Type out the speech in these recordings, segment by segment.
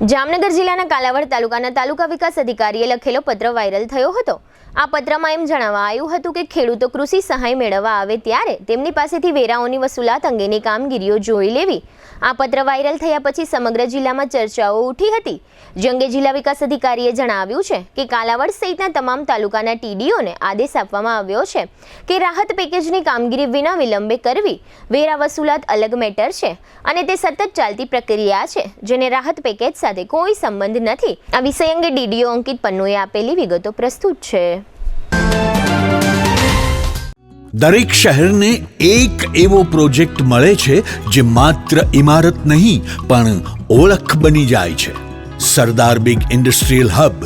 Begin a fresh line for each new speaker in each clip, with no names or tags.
જામનગર જિલ્લાના કાલાવડ તાલુકાના તાલુકા વિકાસ અધિકારીએ લખેલો પત્ર વાયરલ થયો હતો। આ પત્રમાં એમ જણાવવામાં આવ્યું હતું કે ખેડૂતો કૃષિ સહાય મેળવવા આવે ત્યારે તેમની પાસેથી વેરાઓની વસૂલાત અંગેની કામગીરીઓ જોઈ લેવી। આ પત્ર વાયરલ થયા પછી સમગ્ર જિલ્લામાં ચર્ચાઓ ઉઠી હતી। જે અંગે જિલ્લા વિકાસ અધિકારીએ જણાવ્યું છે કે કાલાવડ સહિતના તમામ તાલુકાના ટીડીઓને આદેશ આપવામાં આવ્યો છે કે રાહત પેકેજની કામગીરી વિના વિલંબે કરવી। વેરા વસૂલાત અલગ મેટર છે અને તે સતત ચાલતી પ્રક્રિયા છે, જેને રાહત પેકેજ સાથે કોઈ સંબંધ નથી। આ વિષય અંગે ડીડીઓ અંકિત પન્નુએ આપેલી વિગતો પ્રસ્તુત છે।
દરેક શહેરને એક એવો પ્રોજેક્ટ મળે છે જે માત્ર ઇમારત નહીં પણ ઓળખ બની જાય છે। Sardar big industrial hub,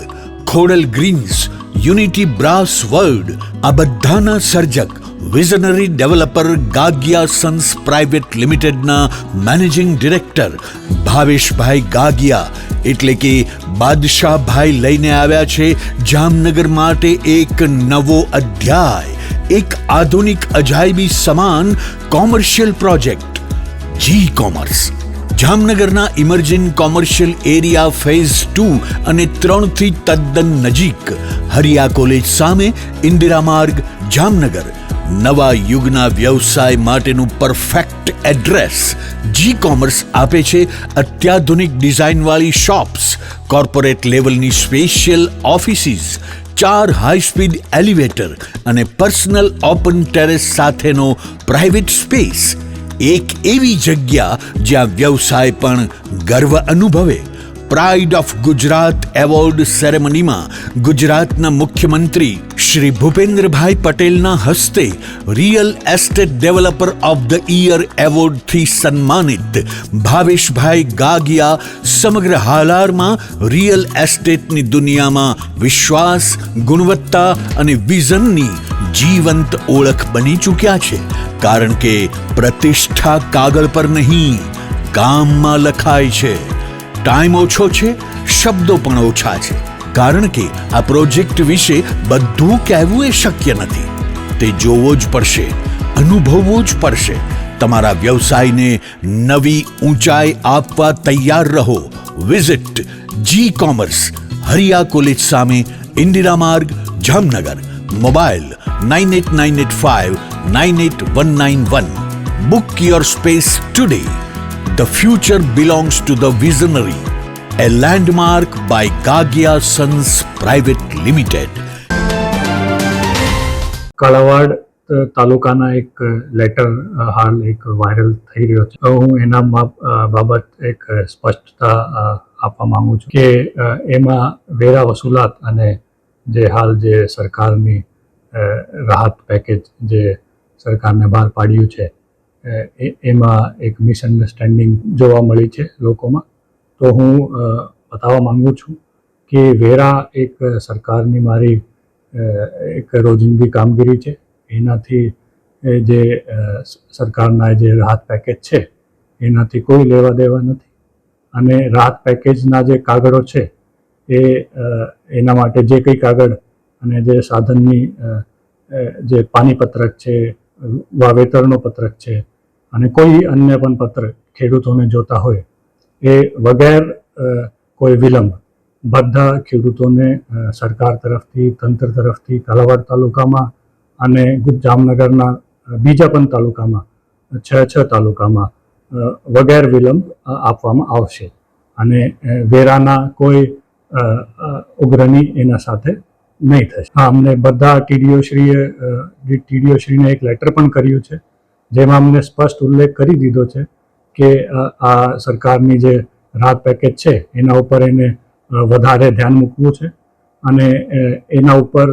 Khodal greens, unity brass world, આ બધાના સર્જક visionary developer Gagia sons private લિમિટેડના મેનેજિંગ ડિરેક્ટર ભાવેશભાઈ ગાગિયા એટલે કે બાદશાહભાઈ લઈને આવ્યા છે જામનગર માટે એક નવો અધ્યાય, એક આધુનિક અજાયબી સમાન કોમર્શિયલ પ્રોજેક્ટ જી કોમર્સ। જામનગરના ઇમર્જિંગ કોમર્શિયલ એરિયા ફેઝ 2 અને 3 થી તદ્દન નજીક હરિયા કોલેજ સામે ઇન્દિરા માર્ગ જામનગર નવા યુગના વ્યવસાય માટેનું પરફેક્ટ એડ્રેસ। જી કોમર્સ આપે છે અત્યાધુનિક ડિઝાઇનવાળી શોપ્સ, કોર્પોરેટ લેવલની special offices, 4 high speed elevator અને પર્સનલ ઓપન ટેરેસ સાથેનો પ્રાઇવેટ સ્પેસ। એક એવી જગ્યા જ્યાં વ્યવસાય પણ ગર્વ અનુભવે। પ્રાઇડ ઓફ ગુજરાત એવોર્ડ સેરેમનીમાં ગુજરાતના મુખ્યમંત્રી શ્રી ભૂપેન્દ્રભાઈ પટેલના હસ્તે real estate developer of the year એવોર્ડથી સન્માનિત ભાવેશભાઈ ગાગિયા સમગ્ર હાલારમાં રિયલ એસ્ટેટની દુનિયામાં વિશ્વાસ, ગુણવત્તા અને વિઝનની જીવંત ઓળખ બની ચૂક્યા છે। કારણ કે પ્રતિષ્ઠા કાગળ પર નહીં, કામમાં લખાય છે। ટાઈમ ઓછો છે, શબ્દો પણ ઓછા છે, કારણ કે આ પ્રોજેક્ટ વિશે બધું કહેવું એ શક્ય નથી। તે જોવો જ પડશે, અનુભવવો જ પડશે। તમારા વ્યવસાયને નવી ઊંચાઈ આપવા તૈયાર રહો। વિઝિટ જી કોમર્સ, હરિયા કોલેજ સામે, ઇન્દિરા માર્ગ, Jamnagar. Mobile 9895981191। Book your space today. The future belongs to the visionary. A landmark by Gagia Sons Private Limited.
Kalavad તાલુકાના એક લેટર હાલ એક વાયરલ થઈ રહ્યો છે। હું એના બાબત એક સ્પષ્ટતા આપવા માંગુ છું કે એમાં વેરા વસૂલાત અને જે હાલ જે સરકારની રાહત પેકેજ જે સરકારને બહાર પાડ્યું છે એમાં એક મિસઅન્ડરસ્ટેન્ડિંગ જોવા મળી છે લોકોમાં। તો હું બતાવવા માંગુ છું કે વેરા એક સરકારની મારી એક રોજિંદી કામગીરી છે। એનાથી જે સરકારના જે રાહત પેકેજ છે એનાથી કોઈ લેવા દેવા નથી। અને રાહત પેકેજના જે કાગળો છે એ એના માટે જે કંઈ કાગળ અને જે સાધનની જે પાણીપત્રક છે, વાવેતરનો પત્રક છે અને કોઈ અન્ય પણ પત્ર ખેડૂતોને જોતા હોય એ વગેર કોઈ વિલંબ બધા ખેડૂતોને સરકાર તરફથી, તંત્ર તરફથી કાલાવાડ તાલુકામાં અને જામનગરના બીજા પણ તાલુકામાં 6 તાલુકામાં વગેર વિલંબ આપવામાં આવશે। અને વેરાના કોઈ ઉઘરાણી એના સાથે નહીં થશે। હા, અમને બધા ટીડીઓશ્રીને એક લેટર પણ કર્યું છે જેમાં અમને સ્પષ્ટ ઉલ્લેખ કરી દીધો છે કે આ સરકારની જે રાહત પેકેજ છે એના ઉપર એને વધારે ધ્યાન મૂકવું છે અને એના ઉપર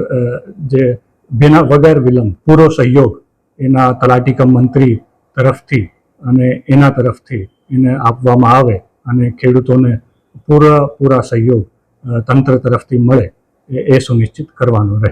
જે બિના વગર વિલંબ પૂરો સહયોગ એના તલાટી કમ મંત્રી તરફથી અને એના તરફથી એને આપવામાં આવે અને ખેડૂતોને પૂરા સહયોગ તંત્ર તરફથી મળે એ સુનિશ્ચિત કરવાનું રહે।